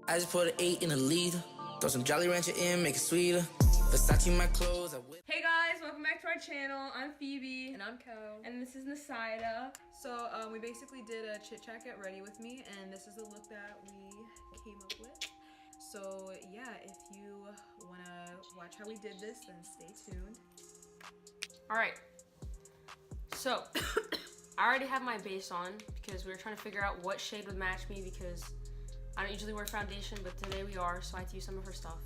I just put an 8 in a liter. Throw some Jolly Rancher in, make it sweeter. Versace my clothes. Hey guys, welcome back to our channel. I'm Phoebe. And I'm Kel. And this is Nasaida. So we basically did a chit chat get ready with me, and this is the look that we came up with. So yeah, if you wanna watch how we did this, then stay tuned. Alright. So I already have my base on because we were trying to figure out what shade would match me because I don't usually wear foundation, but today we are, so I had to use some of her stuff.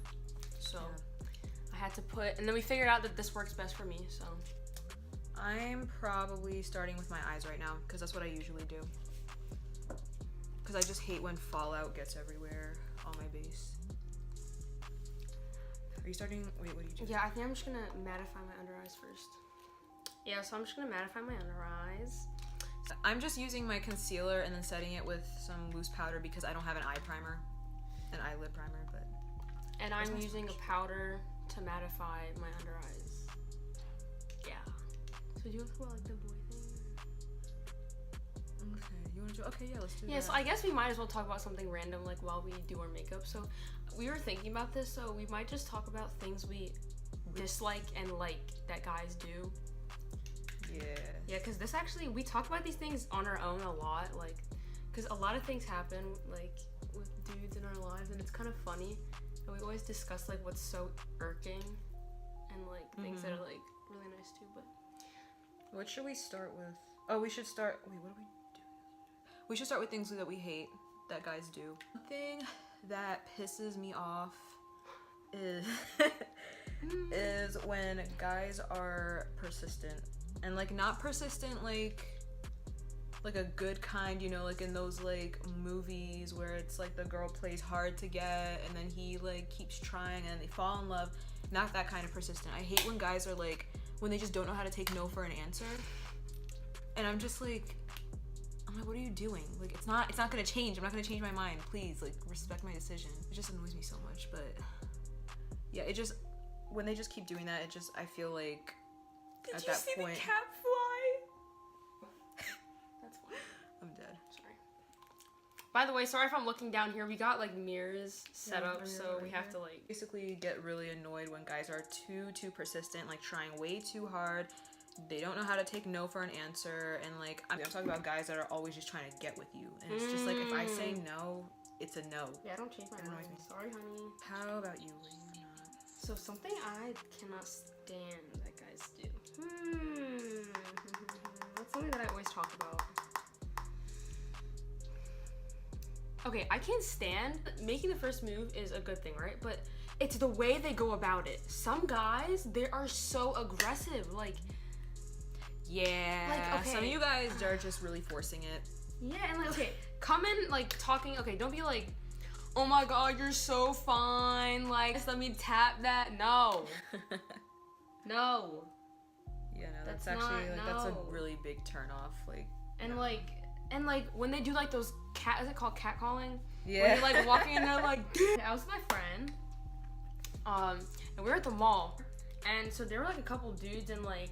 So yeah. I had to put, and then we figured out that this works best for me, so. I'm probably starting with my eyes right now because that's what I usually do. Because I just hate when fallout gets everywhere on my base. Are you starting? Wait, what do you do? Yeah, I think I'm just gonna mattify my under eyes first. Yeah, so I'm just gonna mattify my under eyes. I'm just using my concealer and then setting it with some loose powder because I don't have an eye primer, an eyelid primer, but. And I'm using a powder to mattify my under eyes. Yeah. So do you want to talk about like the boy thing? Okay, you want to do? Okay, yeah, let's do that. Yeah, so I guess we might as well talk about something random like while we do our makeup. So we were thinking about this, so we might just talk about things we dislike and like that guys do. Yeah. Yeah, because this actually, we talk about these things on our own a lot, like, because a lot of things happen, like, with dudes in our lives, and it's kind of funny, and we always discuss, like, what's so irking, and, like, things that are, like, really nice, too, but. What should we start with? Oh, we should start, wait, what do we do? We should start with things that we hate, that guys do. One thing that pisses me off is, is when guys are persistent. And like not persistent like a good kind, you know, like in those like movies where it's like the girl plays hard to get and then he like keeps trying and they fall in love. Not that kind of persistent. I hate when guys are like, when they just don't know how to take no for an answer. And I'm like, what are you doing? Like it's not gonna change. I'm not gonna change my mind. Please, like respect my decision. It just annoys me so much, but yeah, it just, when they just keep doing that, it just, I feel like Did you see the cat fly? That's funny. I'm dead. Sorry. By the way, sorry if I'm looking down here. We got like mirrors set up, so we have to like basically get really annoyed when guys are too persistent, like trying way too hard. They don't know how to take no for an answer, and like I'm talking about guys that are always just trying to get with you, and it's just like if I say no, it's a no. Yeah, I don't change my mind. Sorry, honey. How about you? What are you not? So something I cannot stand that guys do. That's something that I always talk about. Okay, I can't stand, making the first move is a good thing, right? But it's the way they go about it. Some guys, they are so aggressive, like. Yeah, like, okay. Some of you guys are just really forcing it. Yeah, and like, okay, come in like talking, okay, don't be like, oh my god, you're so fine, like, let me tap that. No. No. Yeah, no, that's actually, like, that's a really big turn off, like. And like, when they do, like, those is it called catcalling? Yeah. When you're, like, walking and they're like, I was with my friend, and we were at the mall, and so there were, like, a couple dudes in, like,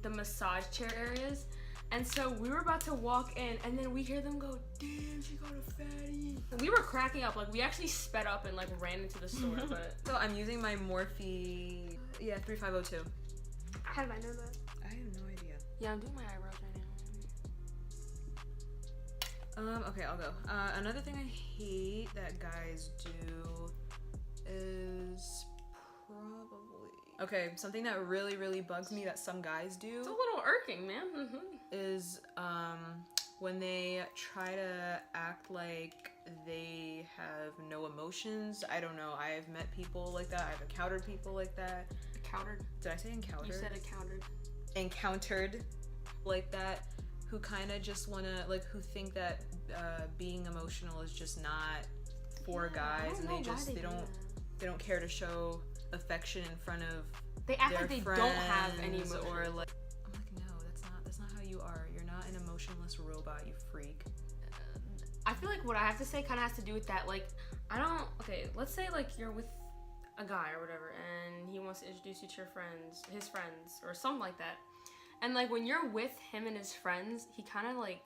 the massage chair areas, and so we were about to walk in, and then we hear them go, damn, she got a fatty. We were cracking up, like we actually sped up and like ran into the store, but. So I'm using my Morphe, 3502. How did I know that? I have no idea. Yeah, I'm doing my eyebrows right now. Okay, I'll go. Another thing I hate that guys do is probably, okay, something that really bugs me that some guys do. It's a little irking, man. Is when they try to act like they have no emotions. I don't know. I have met people like that. I've encountered people like that. Encountered? Did I say encountered? You said encountered. Encountered like that, who kind of just wanna, like, who think that being emotional is just not for guys, and they don't care to show affection in front of they act like they don't have any emotions. Or like, I'm like, no, that's not how you are. You're not an emotionless robot, you freak. I feel like what I have to say kind of has to do with that. Like, okay, let's say like you're with a guy or whatever, and he wants to introduce you to your friends, his friends, or something like that. And like when you're with him and his friends, he kind of like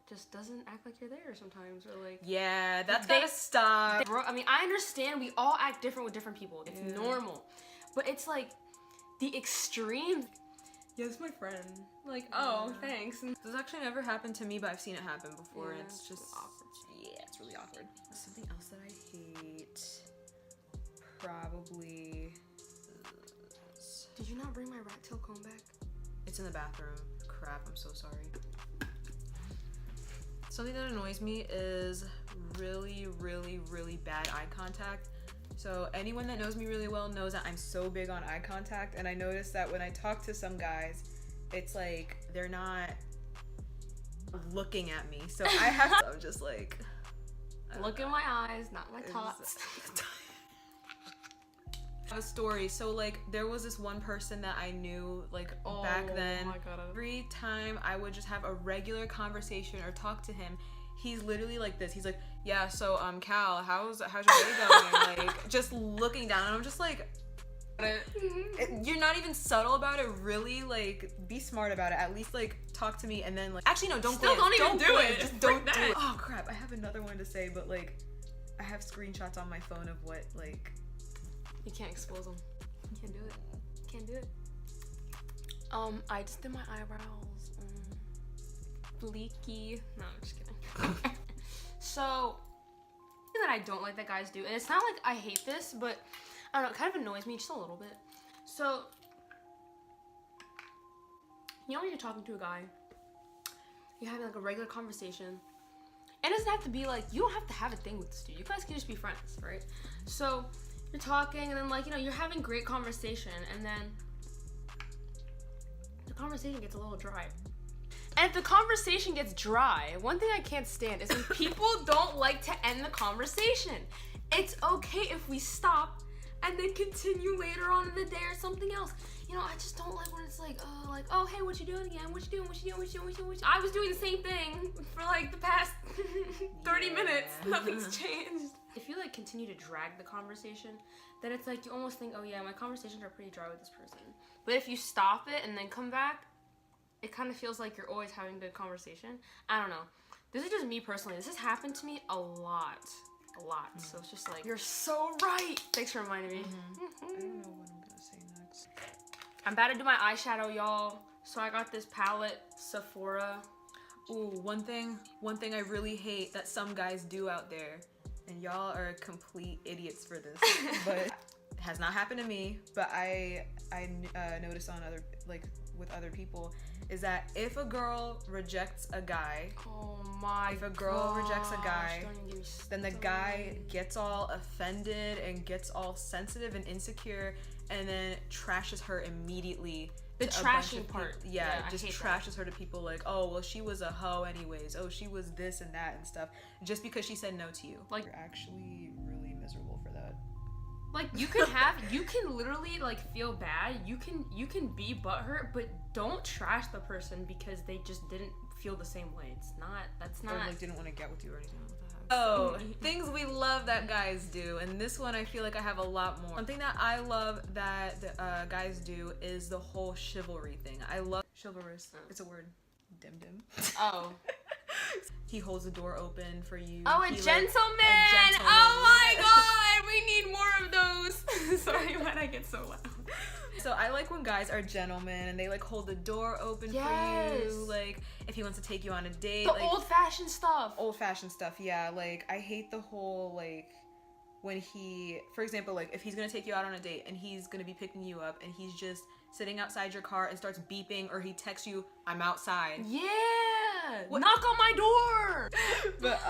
just doesn't act like you're there sometimes, or like yeah, that's gotta stop. Bro, I mean, I understand we all act different with different people. It's normal, but it's like the extreme. Yeah, it's my friend. Like, oh, thanks. And this actually never happened to me, but I've seen it happen before, and it's just awkward. Yeah, it's really awkward. Something else that I hate, probably. Did you not bring my rat tail comb back? It's in the bathroom. Crap, I'm so sorry. Something that annoys me is really, really, really bad eye contact. So anyone that knows me really well knows that I'm so big on eye contact, and I notice that when I talk to some guys, it's like they're not looking at me. So I have to, I'm just like, look in my eyes, not my thoughts. I have a story. So like there was this one person that I knew like back then. Oh my God. Every time I would just have a regular conversation or talk to him, he's literally like this. He's like, yeah, so Cal, how's your day going? Like just looking down, and I'm just like, you're not even subtle about it, really. Like be smart about it. At least like talk to me, and then like actually no, don't Still glance. don't even do it. Just don't do it. Oh crap, I have another one to say, but like I have screenshots on my phone of what like. You can't expose them. You can't do it. Can't do it. I just did my eyebrows. Bleaky. No, I'm just kidding. So, something that I don't like that guys do, and it's not like I hate this, but I don't know, it kind of annoys me just a little bit. So, you know when you're talking to a guy, you're having like a regular conversation, and it doesn't have to be like, you don't have to have a thing with this dude. You guys can just be friends, right? So, you're talking, and then like, you know, you're having great conversation, and then the conversation gets a little dry. And if the conversation gets dry, one thing I can't stand is when people don't like to end the conversation. It's okay if we stop and then continue later on in the day or something else. You know, I just don't like when it's like, oh, hey, what you doing again? What you doing? I was doing the same thing for like the past 30 minutes. Nothing's changed. If you like continue to drag the conversation, then it's like you almost think, oh yeah, my conversations are pretty dry with this person. But if you stop it and then come back, it kind of feels like you're always having a good conversation. I don't know. This is just me personally. This has happened to me a lot. So it's just like, you're so right. Thanks for reminding me. I don't know what I'm gonna say next. I'm about to do my eyeshadow, y'all. So I got this palette, Sephora. Ooh, one thing I really hate that some guys do out there, and y'all are complete idiots for this, but it has not happened to me, but I noticed on other, like with other people, is that if a girl rejects a guy, if a girl rejects a guy, then the guy gets all offended and gets all sensitive and insecure, and then trashes her immediately. The trashing part. Yeah, just trashes her to people like, oh, well, she was a hoe anyways. Oh, she was this and that and stuff. Just because she said no to you. Like, you're actually really miserable for that. Like, you can literally, like, feel bad. You can be butthurt, but don't trash the person because they just didn't feel the same way. That's not. Or, like, didn't want to get with you or anything like that. Oh, things we love that guys do, and this one I feel like I have a lot more. One thing that I love that guys do is the whole chivalry thing. I love chivalrous. It's a word. Dim. Oh. He holds the door open for you. Oh, a gentleman! Oh my god, we need more of those. Sorry, why'd I get so loud? So I like when guys are gentlemen and they like hold the door open for you. Like if he wants to take you on a date. The like, old-fashioned stuff. Old-fashioned stuff, yeah. Like I hate the whole like when he, for example, like if he's gonna take you out on a date and he's gonna be picking you up and he's just sitting outside your car and starts beeping, or he texts you, I'm outside. Yeah. Knock on my door. But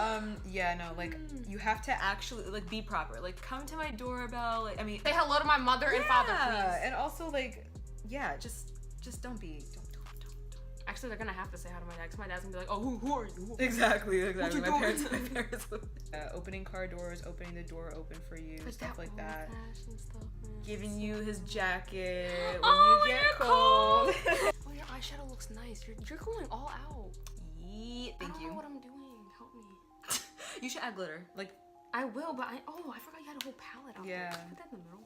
yeah, no, like you have to actually like be proper. Like come to my doorbell. Like I mean, say hello to my mother and father, please. And also like yeah, just don't. Actually, they're gonna have to say hi to my dad, because my dad's gonna be like, oh, who are you? Exactly. What you my doing? parents opening car doors, opening the door open for you, stuff like that. Stuff, Giving you his jacket when oh, you get you're cold. Oh, your eyeshadow looks nice. You're going all out. Yeah, thank you. I don't know what I'm doing. Help me. You should add glitter. Like I will, but I forgot you had a whole palette out yeah. there. Put that in the middle.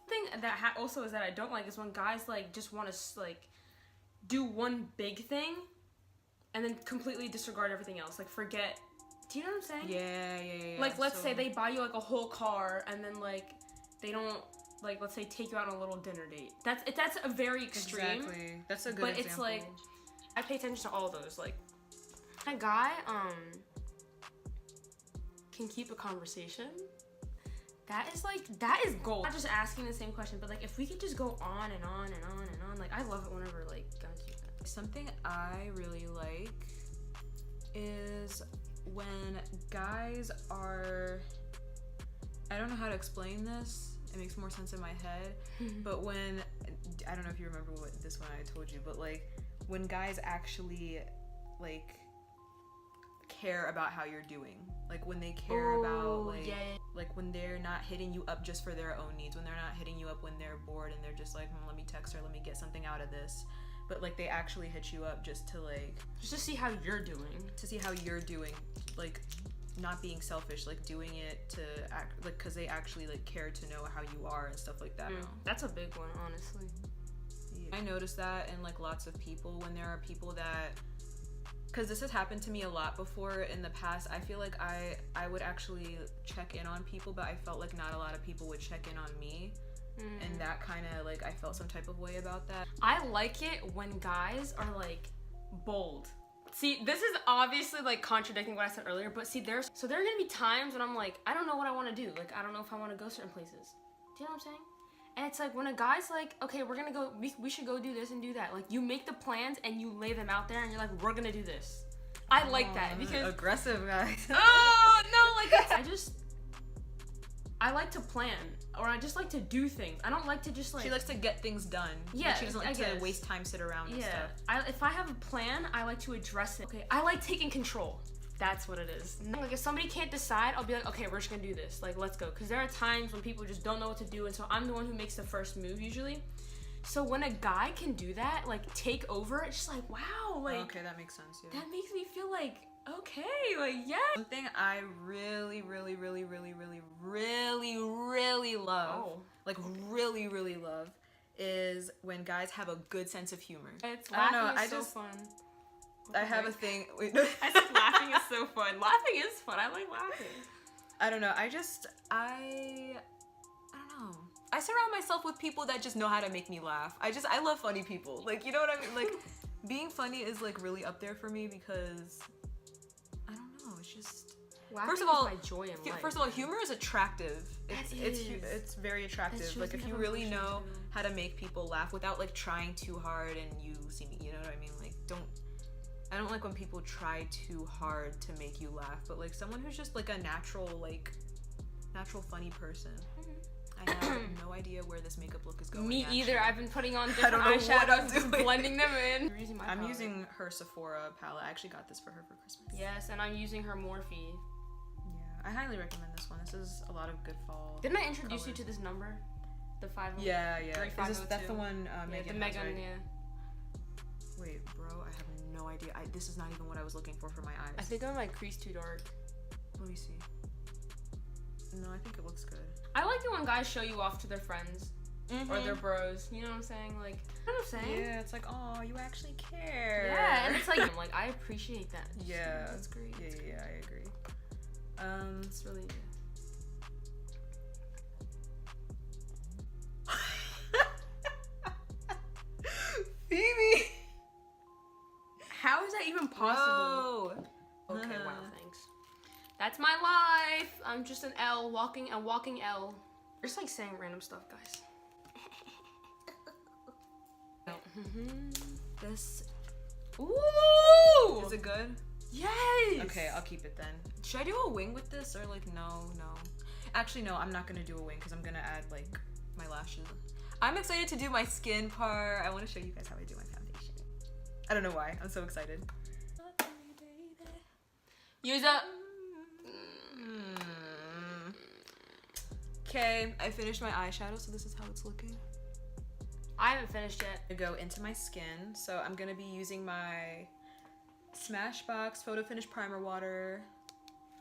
Thing that also is that I don't like is when guys like just want to like do one big thing and then completely disregard everything else. Like forget. Do you know what I'm saying? Yeah. Like let's say they buy you like a whole car, and then like they don't like let's say take you out on a little dinner date. That's a very extreme. Exactly. That's a good but example. It's like I pay attention to all those. Like a guy can keep a conversation. That is gold. Not just asking the same question, but like if we could just go on and on and on and on. Like I love it whenever like guys do that. Something I really like is when guys are, I don't know how to explain this. It makes more sense in my head. But when, I don't know if you remember what this one I told you, but like when guys actually like care about how you're doing. Like when they care about like when they're not hitting you up just for their own needs, when they're not hitting you up when they're bored and they're just like, let me text her, let me get something out of this. But like they actually hit you up just to see how you're doing. Like not being selfish, like doing it to act like because they actually like care to know how you are and stuff like that. That's a big one, honestly. Yeah. I noticed that in like lots of people when there are people that, because this has happened to me a lot before in the past. I feel like I would actually check in on people, but I felt like not a lot of people would check in on me. And that kind of like I felt some type of way about that. I like it when guys are like bold. See, this is obviously like contradicting what I said earlier, but see, there are gonna be times when I'm like, I don't know what I want to do. Like, I don't know if I want to go certain places. Do you know what I'm saying? And it's like when a guy's like, okay, we're gonna go, we should go do this and do that. Like, you make the plans and you lay them out there and you're like, we're gonna do this. I like that because aggressive guys. Oh no, like I like to plan, or I just like to do things. I don't like to just like. She likes to get things done. Yeah, she doesn't like to waste time, sit around and stuff. If I have a plan, I like to address it. Okay, I like taking control. That's what it is. Like if somebody can't decide, I'll be like, okay, we're just gonna do this. Like, let's go. Because there are times when people just don't know what to do, and so I'm the one who makes the first move usually. So when a guy can do that, like take over, it's just like wow, like. Okay, that makes sense. Yeah. That makes me feel like. Okay, like yeah. Something I really love, like really love, is when guys have a good sense of humor. It's laughing is so fun. I have a thing. Wait. I said laughing is so fun. Laughing is fun. I like laughing. I don't know. I don't know. I surround myself with people that just know how to make me laugh. I love funny people. Like, you know what I mean? Like, being funny is like really up there for me because. It's just laughing is my joy in life. First of all, humor is attractive. It's very attractive. Like if you really know how to make people laugh without like trying too hard and you see me, you know what I mean? Like I don't like when people try too hard to make you laugh, but like someone who's just like a natural funny person. I have no idea where this makeup look is going. Me actually. Either. I've been putting on different eyeshadows, blending them in. I'm using her Sephora palette. I actually got this for her for Christmas. Yes, and I'm using her Morphe. Yeah, I highly recommend this one. This is a lot of good fall. Didn't I introduce you to this number? The 5. Yeah. That's the one Megan the Megan, has, right? Yeah. Wait, bro, I have no idea. This is not even what I was looking for my eyes. I think I'm like crease too dark. Let me see. No, I think it looks good. I like it when guys show you off to their friends or their bros. You know what I'm saying? Like, you know what I'm saying? Yeah, it's like, oh, you actually care. Yeah, and it's like, I'm like, I appreciate that. Yeah, that's great. Yeah, I agree. It's really good. Phoebe. How is that even possible? Whoa. Okay, wow, thanks. That's my life. I'm just an L, walking L. Just like saying random stuff, guys. This. Ooh! Is it good? Yes! Okay, I'll keep it then. Should I do a wing with this or like no? Actually, no, I'm not gonna do a wing because I'm gonna add like my lashes. I'm excited to do my skin part. I want to show you guys how I do my foundation. I don't know why. I'm so excited. Use up. Okay, I finished my eyeshadow, so this is how it's looking. I haven't finished yet. I go into my skin, so I'm gonna be using my Smashbox Photo Finish Primer Water,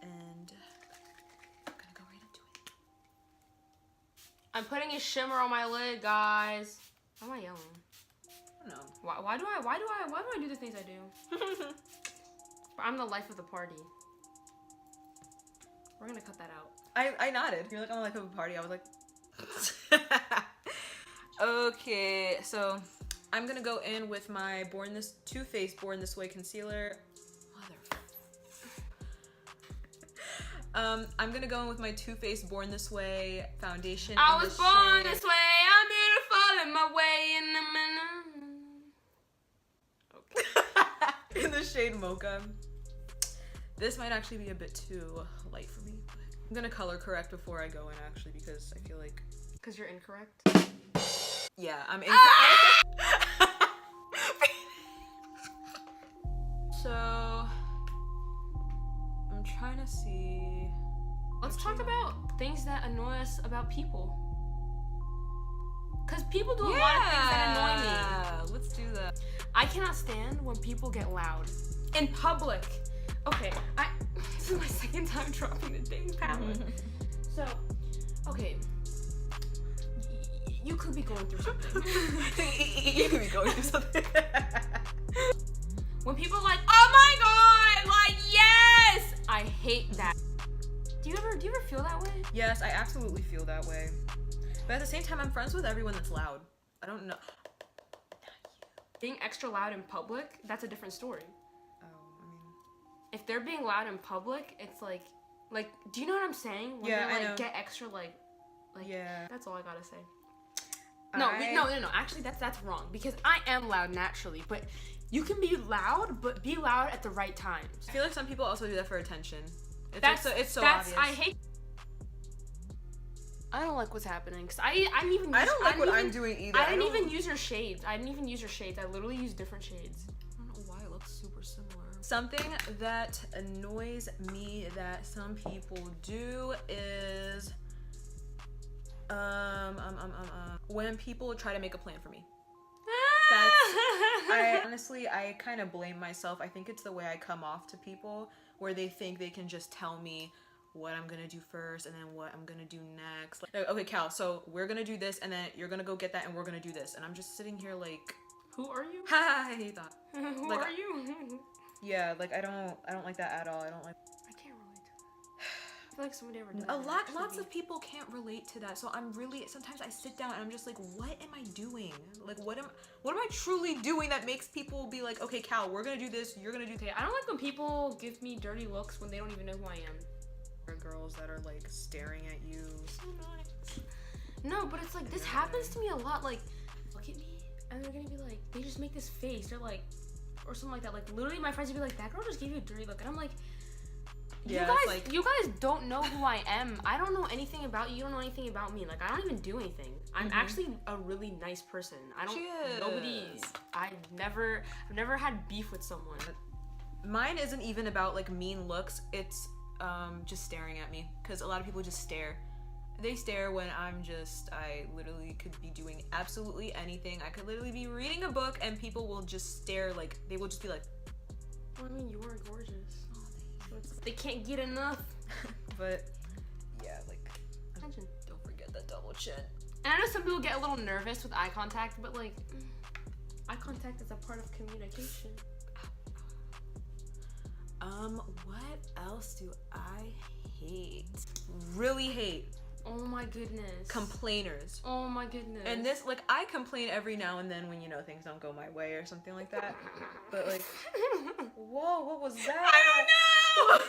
and I'm gonna go right into it. I'm putting a shimmer on my lid, guys. Why am I yelling? I don't know. Why do I do the things I do? I'm the life of the party. We're gonna cut that out. I nodded. You're like, I'm the life of a party. I was like... Okay, so I'm gonna go in with my Too Faced Born This Way concealer. I'm gonna go in with my Too Faced Born This Way foundation. I was born this way. I'm beautiful in my way. Okay. In the shade Mocha. This might actually be a bit too light for me. But I'm gonna color correct before I go in actually because I feel like... Because you're incorrect? Yeah, I'm incorrect. So... I'm trying to see... Let's talk about things that annoy us about people. Because people do a lot of things that annoy me. Let's do that. I cannot stand when people get loud. In public. Okay, this is my second time dropping the dang palette. So, okay. You could be going through something. You could be going through something. When people are like, oh my god, like, yes! I hate that. Do you ever feel that way? Yes, I absolutely feel that way. But at the same time, I'm friends with everyone that's loud. I don't know. Being extra loud in public, that's a different story. Oh, I mean... If they're being loud in public, it's like, do you know what I'm saying? When yeah, they, I know. Get extra, yeah. That's all I gotta say. No. Actually, that's wrong because I am loud naturally, but you can be loud, but be loud at the right times. I feel like some people also do that for attention. It's so that's obvious. I hate. I don't like what's happening because I don't like what I'm doing either. I didn't even use your shades. I literally used different shades. I don't know why it looks super similar. Something that annoys me that some people do is when people try to make a plan for me. I kind of blame myself. I think it's the way I come off to people where they think they can just tell me what I'm gonna do first and then what I'm gonna do next. Like, okay, Cal, so we're gonna do this and then you're gonna go get that and we're gonna do this. And I'm just sitting here like, who are you? ha, I hate that. Who like, are you? Yeah, like I don't like that at all. I can't relate to that. I feel like somebody ever did lots of people can't relate to that. So sometimes I sit down and I'm just like, what am I doing? Like what am I truly doing that makes people be like, okay, Cal, we're gonna do this, you're gonna do that. Okay, I don't like when people give me dirty looks when they don't even know who I am. Girls that are like staring at you. So nice. No, but it's like this happens to me a lot. Like, look at me, and they're gonna be like, they just make this face. They're like, or something like that. Like literally, my friends would be like, that girl just gave you a dirty look, and I'm like, you guys don't know who I am. I don't know anything about you. You don't know anything about me. Like I don't even do anything. I'm actually a really nice person. I've never had beef with someone. Mine isn't even about like mean looks. It's just staring at me, because a lot of people just stare. They stare when I literally could be doing absolutely anything. I could literally be reading a book and people will just stare, like they will just be like, well, I mean, you are gorgeous. Oh, they can't get enough. But yeah, like attention. Don't forget that double chin. And I know some people get a little nervous with eye contact, but like eye contact is a part of communication. What else do I hate? Really hate. Oh my goodness. Complainers. Oh my goodness. And this, like, I complain every now and then when, things don't go my way or something like that. But like, whoa, what was that? I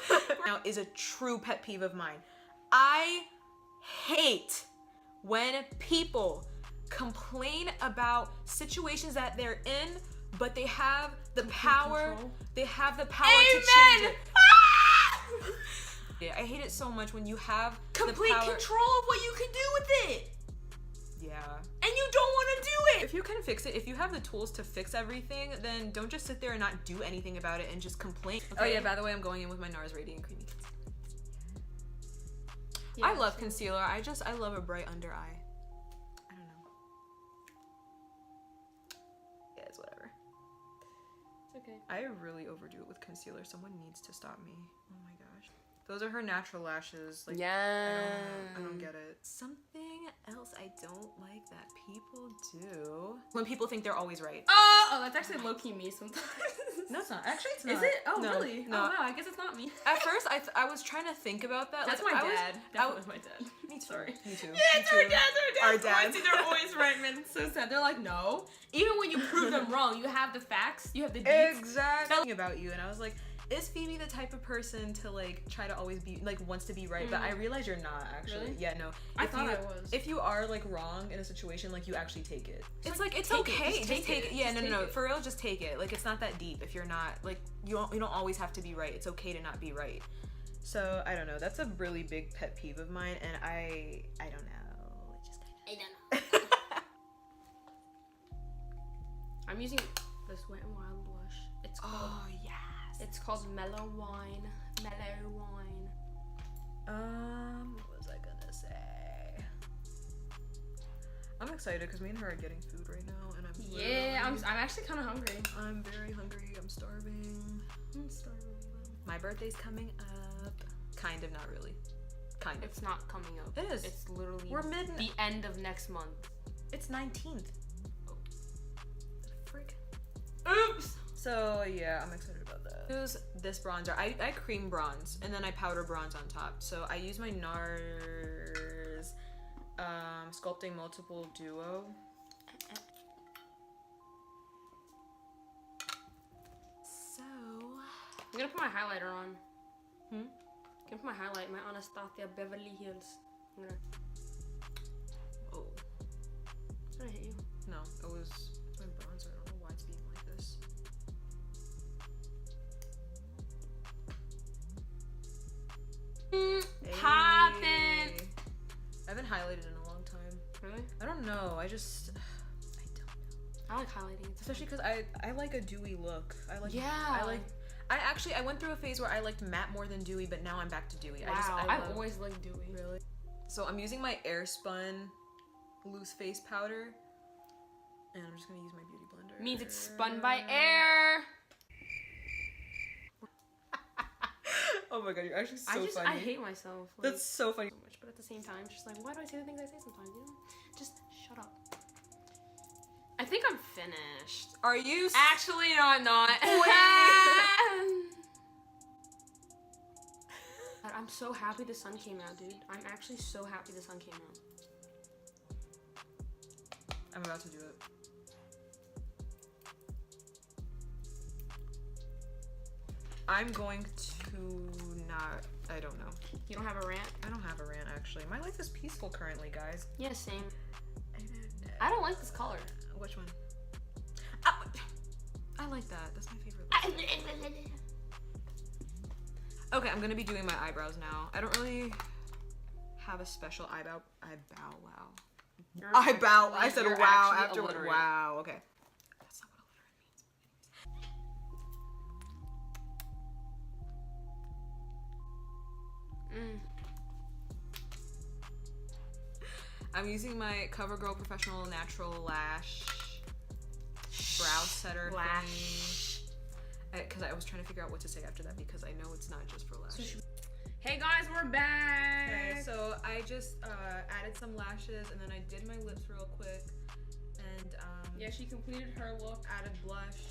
don't know! Now is a true pet peeve of mine. I hate when people complain about situations that they're in, but they have the power. They have the power to change it. Yeah, I hate it so much when you have complete control of what you can do with it. Yeah. And you don't want to do it. If you can fix it, if you have the tools to fix everything, then don't just sit there and not do anything about it and just complain. Okay? Oh yeah, by the way, I'm going in with my NARS Radiant Creamy Concealer. Yeah, I love concealer. I love a bright under eye. I don't know. Yeah, it's whatever. It's okay. I really overdo it with concealer. Someone needs to stop me. Oh my gosh. Those are her natural lashes. Like, Yeah. I don't get it. Something else I don't like that people do. When people think they're always right. Oh, that's actually low-key me sometimes. No, it's not. Actually, it's not. Is it? Oh, No, really? No. Oh, wow, I guess it's not me. At first, I was trying to think about that. That's like, my I was- dad. That was my dad. Me too. Sorry. Me too. Yeah, Me it's too. our dads. Our Our dads. dads. They're always right, man. It's so sad. They're like, no. Even when you prove them wrong, you have the facts. You have the deeds. Exactly. About you, and I was like, is Phoebe the type of person to like try to always be like wants to be right? But I realize you're not actually. Really? Yeah, no. I thought I was. If you are like wrong in a situation, like you actually take it. It's like it's take it. okay. Just take it. Yeah, Just no. take it. For real, just take it. Like it's not that deep. If you're not like you don't always have to be right. It's okay to not be right. So I don't know. That's a really big pet peeve of mine, and I don't know. It just I don't know. I'm using this Wet n Wild blush. It's called. Oh yes. It's called Mellow Wine. Mellow Wine. What was I gonna say? I'm excited because me and her are getting food right now, and I'm actually kind of hungry. I'm very hungry. I'm starving. I'm starving. My birthday's coming up. Kind of, not really. Kind of. It's not coming up. It is. It's literally We're mid. the end of next month. It's 19th. Oh. Frick. Oops. So yeah, I'm excited about that. Use this bronzer. I cream bronze and then I powder bronze on top. So I use my NARS Sculpting Multiple Duo. So I'm gonna put my highlighter on. I'm gonna put my highlight, my Anastasia Beverly Hills. I'm gonna. Oh Did I hit you? no, it was my bronzer. I don't know why it's being like this. Poppin'. Hey. I haven't highlighted in a long time. Really? I don't know. I don't know. I like highlighting. It's Especially because I like a dewy look. Yeah. I went through a phase where I liked matte more than dewy, but now I'm back to dewy. Wow. I I've love- always liked dewy. Really? So I'm using my Airspun loose face powder, and I'm just gonna use my beauty blender. Means it's spun by air. Oh my god, you're actually so funny. I hate myself. Like, That's so funny. so much, but at the same time, it's just like, why do I say the things I say sometimes? You know, just shut up. I think I'm finished. Are you? Actually, no, I'm not. God, I'm so happy the sun came out, dude. I'm actually so happy the sun came out. I'm about to do it. I'm going to not. I don't know. You don't have a rant? I don't have a rant actually. My life is peaceful currently, guys. Yeah, same. I don't know. I don't like this color. Which one? I like that. That's my favorite. Okay, I'm gonna be doing my eyebrows now. I don't really have a special eyebrow. Wow. Eyebrow. I said You're wow actually after illiterate. wow. Okay. That's not what illiterate means. I'm using my CoverGirl Professional Natural Lash Brow Setter Lash. because I was trying to figure out what to say after that because I know it's not just for lashes. Hey guys, we're back. Okay, so I just added some lashes and then I did my lips real quick and Yeah, she completed her look. added blush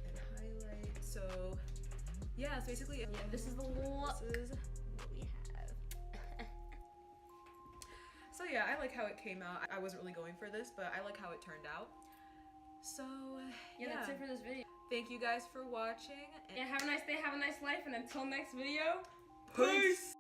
and highlight. So yeah, it's basically Yeah, this is the look. This is what we have. So yeah, I like how it came out. I wasn't really going for this, but I like how it turned out. So Yeah, that's it for this video. Thank you guys for watching. Yeah, have a nice day, have a nice life, and until next video, Peace.